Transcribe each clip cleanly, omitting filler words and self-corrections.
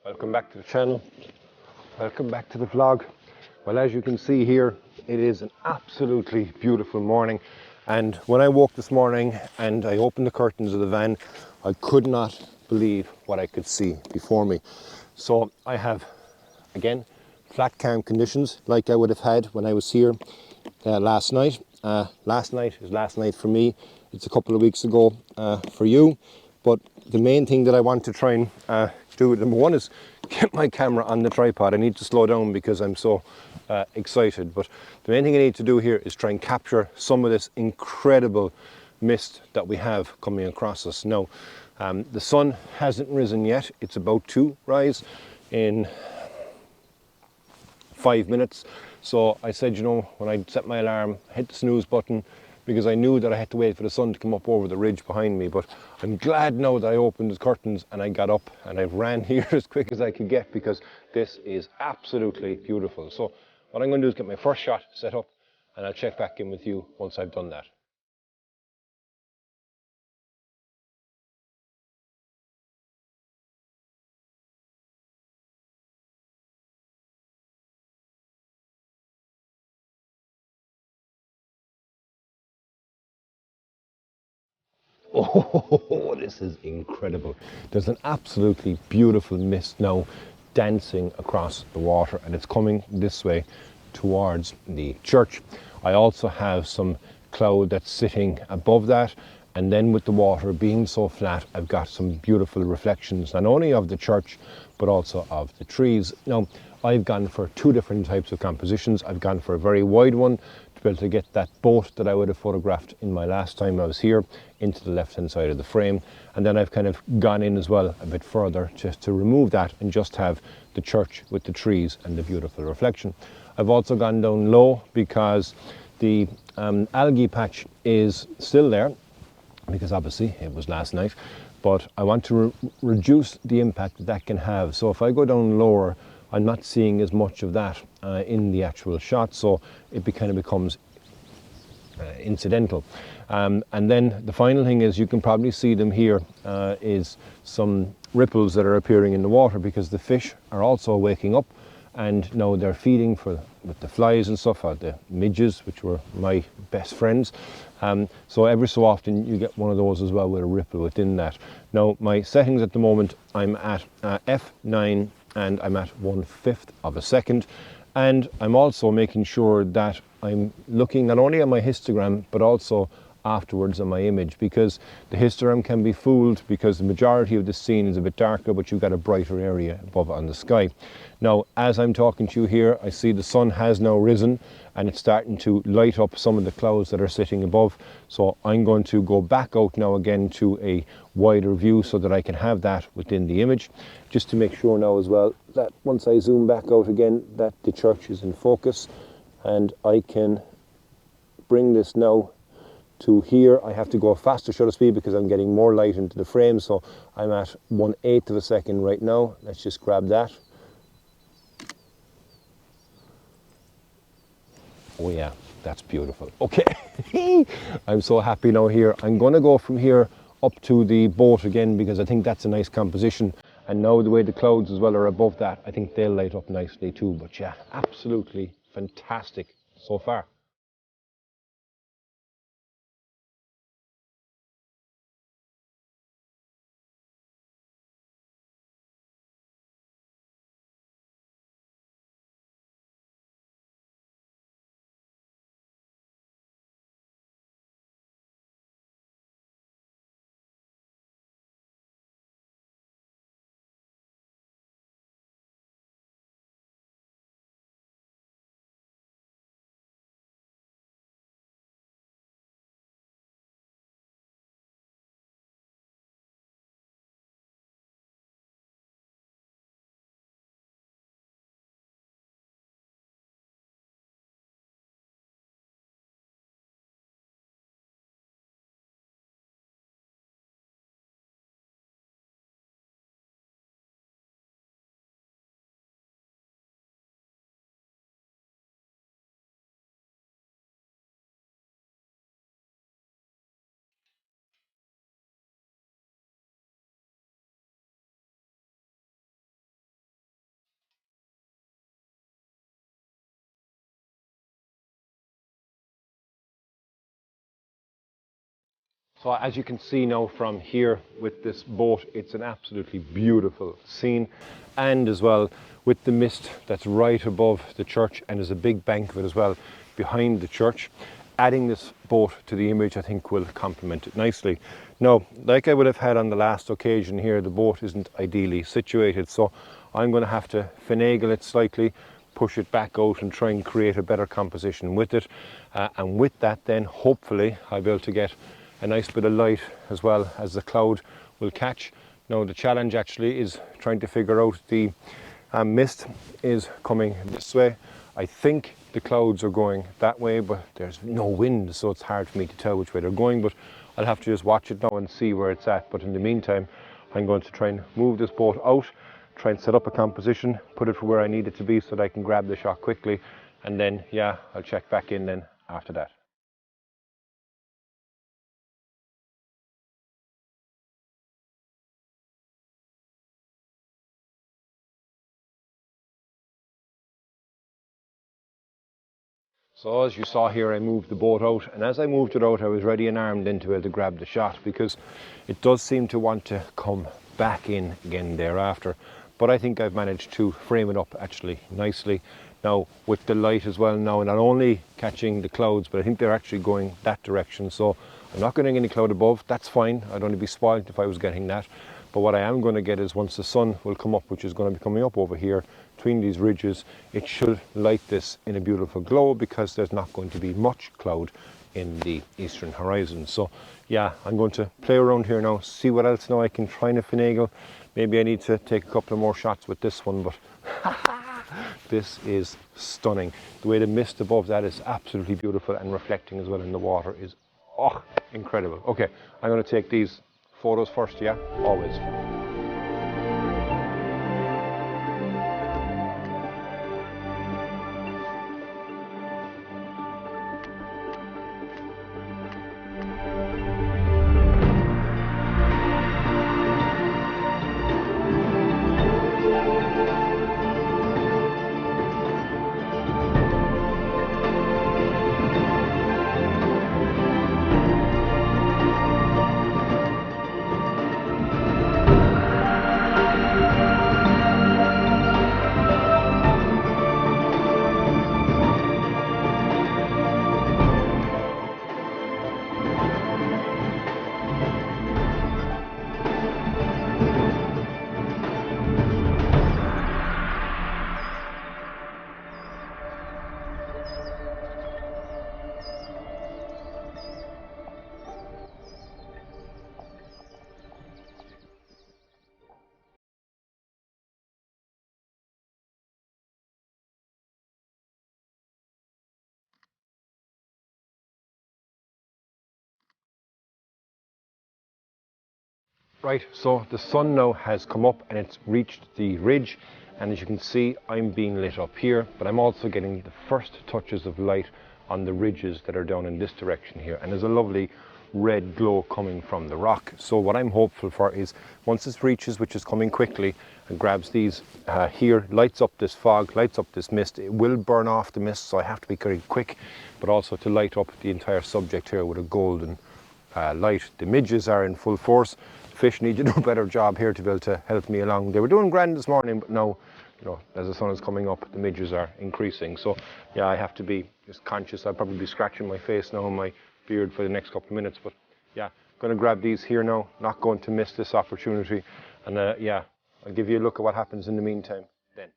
Welcome back to the channel. Welcome back to the vlog. Well, as you can see here, it is an absolutely beautiful morning. And when I woke this morning and I opened the curtains of the van, I could not believe what I could see before me. So I have, again, flat calm conditions like I would have had when I was here last night. Last night is last night for me. It's a couple of weeks ago for you. But the main thing that I want to try and do, number one, is get my camera on the tripod. I need to slow down because I'm so excited. But the main thing I need to do here is try and capture some of this incredible mist that we have coming across us. Now, the sun hasn't risen yet. It's about to rise in 5 minutes. So I said, you know, when I set my alarm, I hit the snooze button because I knew that I had to wait for the sun to come up over the ridge behind me. But I'm glad now that I opened the curtains and I got up and I ran here as quick as I could get because this is absolutely beautiful. So what I'm going to do is get my first shot set up and I'll check back in with you once I've done that. Oh, this is incredible. There's an absolutely beautiful mist now dancing across the water and it's coming this way towards the church. I also have some cloud that's sitting above that, and then with the water being so flat, I've got some beautiful reflections not only of the church but also of the trees. Now, I've gone for two different types of compositions. I've gone for a very wide one to be able to get that boat that I would have photographed in my last time I was here into the left hand side of the frame, and then I've kind of gone in as well a bit further just to remove that and just have the church with the trees and the beautiful reflection. I've also gone down low because the algae patch is still there because obviously it was last night, but I want to reduce the impact that can have. So if I go down lower, I'm not seeing as much of that in the actual shot, so it kind of becomes incidental. And then the final thing is, you can probably see them here, is some ripples that are appearing in the water because the fish are also waking up and now they're feeding with the flies and stuff, or the midges, which were my best friends. So every so often you get one of those as well with a ripple within that. Now my settings at the moment, I'm at f9 and I'm at 1/5 of a second. And I'm also making sure that I'm looking not only at my histogram, but also afterwards on my image, because the histogram can be fooled because the majority of the scene is a bit darker, but you've got a brighter area above on the sky. Now, as I'm talking to you here, I see the sun has now risen and it's starting to light up some of the clouds that are sitting above. So I'm going to go back out now again to a wider view so that I can have that within the image, just to make sure now as well that once I zoom back out again, that the church is in focus, and I can bring this now to here. I have to go faster shutter speed because I'm getting more light into the frame, so I'm at 1/8 of a second right now. Let's just grab that. Oh yeah, that's beautiful. Okay, I'm so happy now here. I'm going to go from here up to the boat again because I think that's a nice composition. And now the way the clouds as well are above that, I think they'll light up nicely too. But yeah, absolutely fantastic so far. So as you can see now from here with this boat, it's an absolutely beautiful scene. And as well with the mist that's right above the church, and there's a big bank of it as well behind the church. Adding this boat to the image I think will complement it nicely. Now, like I would have had on the last occasion here, the boat isn't ideally situated, so I'm going to have to finagle it slightly, push it back out and try and create a better composition with it. And with that then hopefully I'll be able to get a nice bit of light as well as the cloud will catch. Now the challenge actually is trying to figure out the mist is coming this way. I think the clouds are going that way, but there's no wind, so it's hard for me to tell which way they're going, but I'll have to just watch it now and see where it's at. But in the meantime, I'm going to try and move this boat out, try and set up a composition, put it where I need it to be so that I can grab the shot quickly, and then yeah, I'll check back in then after that. So as you saw here, I moved the boat out, and as I moved it out I was ready and armed then to be able to grab the shot, because it does seem to want to come back in again thereafter. But I think I've managed to frame it up actually nicely now with the light as well, now not only catching the clouds, but I think they're actually going that direction. So I'm not getting any cloud above, that's fine. I'd only be spoiled if I was getting that. But what I am going to get is once the sun will come up, which is going to be coming up over here between these ridges, it should light this in a beautiful glow, because there's not going to be much cloud in the eastern horizon. So yeah, I'm going to play around here now, see what else now I can try and finagle. Maybe I need to take a couple of more shots with this one, but this is stunning. The way the mist above that is absolutely beautiful, and reflecting as well in the water is incredible. Okay, I'm going to take these photos first, yeah, always. Right, so the sun now has come up and it's reached the ridge, and as you can see I'm being lit up here, but I'm also getting the first touches of light on the ridges that are down in this direction here, and there's a lovely red glow coming from the rock. So what I'm hopeful for is once this reaches, which is coming quickly, and grabs these here, lights up this fog, lights up this mist, it will burn off the mist, so I have to be very quick, but also to light up the entire subject here with a golden light. The midges are in full force. Fish need to do a better job here to be able to help me along. They were doing grand this morning, but now, you know, as the sun is coming up, the midges are increasing. So yeah, I have to be just conscious. I'll probably be scratching my face now and my beard for the next couple of minutes, but yeah, going to grab these here now, not going to miss this opportunity. And yeah, I'll give you a look at what happens in the meantime then.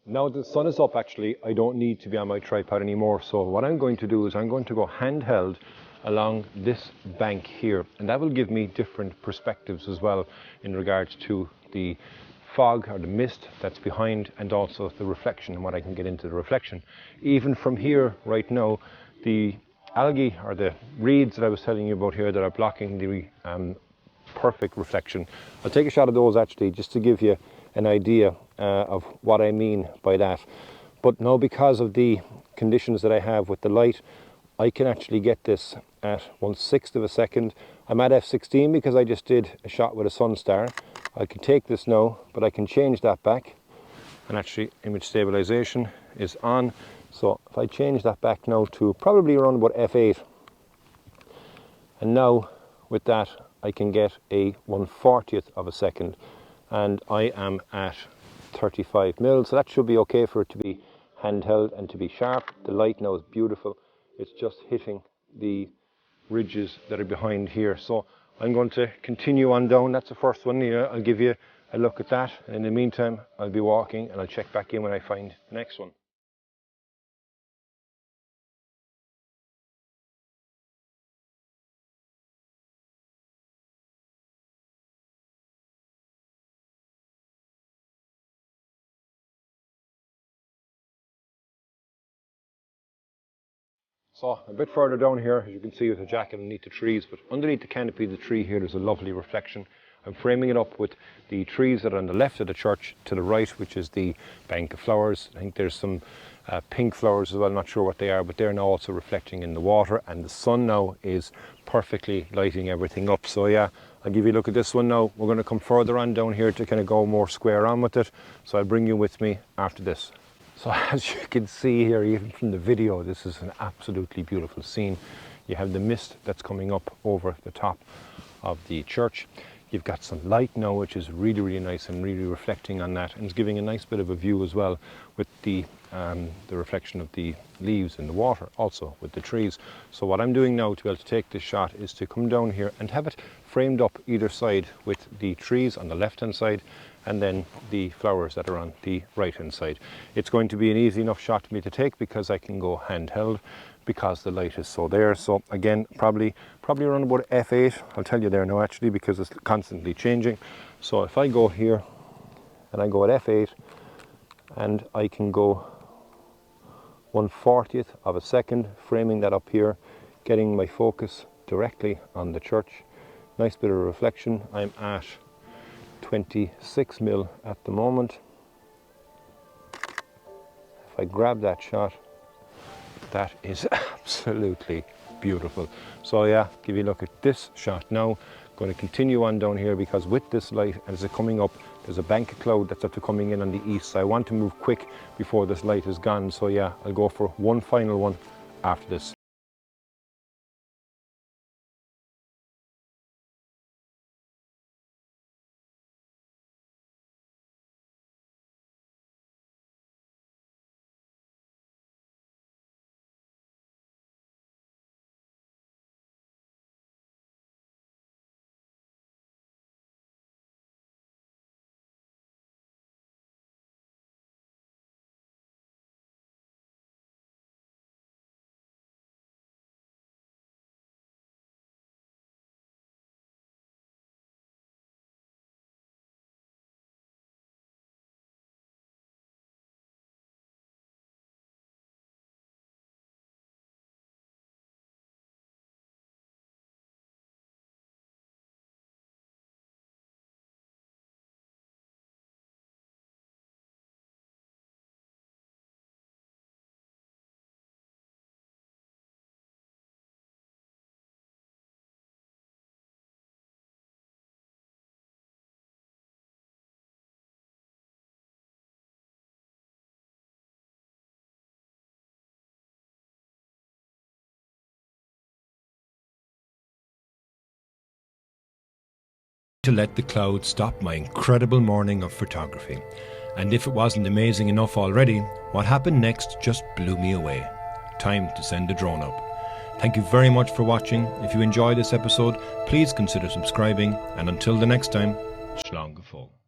Now the sun is up actually, I don't need to be on my tripod anymore. So what I'm going to do is I'm going to go handheld along this bank here, and that will give me different perspectives as well in regards to the fog or the mist that's behind, and also the reflection and what I can get into the reflection. Even from here right now, the algae or the reeds that I was telling you about here that are blocking the perfect reflection. I'll take a shot of those actually just to give you an idea of what I mean by that. But now, because of the conditions that I have with the light, I can actually get this at 1/6 of a second. I'm at f16 because I just did a shot with a sun star. I can take this now, but I can change that back, and actually image stabilization is on. So if I change that back now to probably around about f8, and now with that I can get a 1/40th of a second, and I am at 35 mil, so that should be okay for it to be handheld and to be sharp. The light now is beautiful. It's just hitting the ridges that are behind here. So I'm going to continue on down. That's the first one here. I'll give you a look at that, and in the meantime I'll be walking and I'll check back in when I find the next one. So a bit further down here, as you can see, with a jacket underneath the trees, but underneath the canopy of the tree here there's a lovely reflection. I'm framing it up with the trees that are on the left of the church, to the right, which is the bank of flowers. I think there's some pink flowers as well, I'm not sure what they are, but they're now also reflecting in the water, and the sun now is perfectly lighting everything up. So yeah, I'll give you a look at this one now. We're going to come further on down here to kind of go more square on with it, so I'll bring you with me after this. So as you can see here, even from the video, this is an absolutely beautiful scene. You have the mist that's coming up over the top of the church. You've got some light now, which is really, really nice and really reflecting on that, and it's giving a nice bit of a view as well with the reflection of the leaves in the water, also with the trees. So what I'm doing now to be able to take this shot is to come down here and have it framed up either side with the trees on the left hand side and then the flowers that are on the right hand side. It's going to be an easy enough shot for me to take because I can go handheld because the light is so there. So again, probably around about f8. I'll tell you there now actually, because it's constantly changing. So if I go here and I go at f8, and I can go 1/40th of a second, framing that up here, getting my focus directly on the church. Nice bit of reflection. I'm at 26 mil at the moment. If I grab that shot, that is absolutely beautiful. So yeah, give you a look at this shot now. Going to continue on down here because with this light, as it's coming up, there's a bank of cloud that's after coming in on the east. So I want to move quick before this light is gone. So yeah, I'll go for one final one after this. To let the clouds stop my incredible morning of photography. And if it wasn't amazing enough already, what happened next just blew me away. Time to send the drone up. Thank you very much for watching. If you enjoyed this episode, please consider subscribing, and until the next time, Slán go fóill.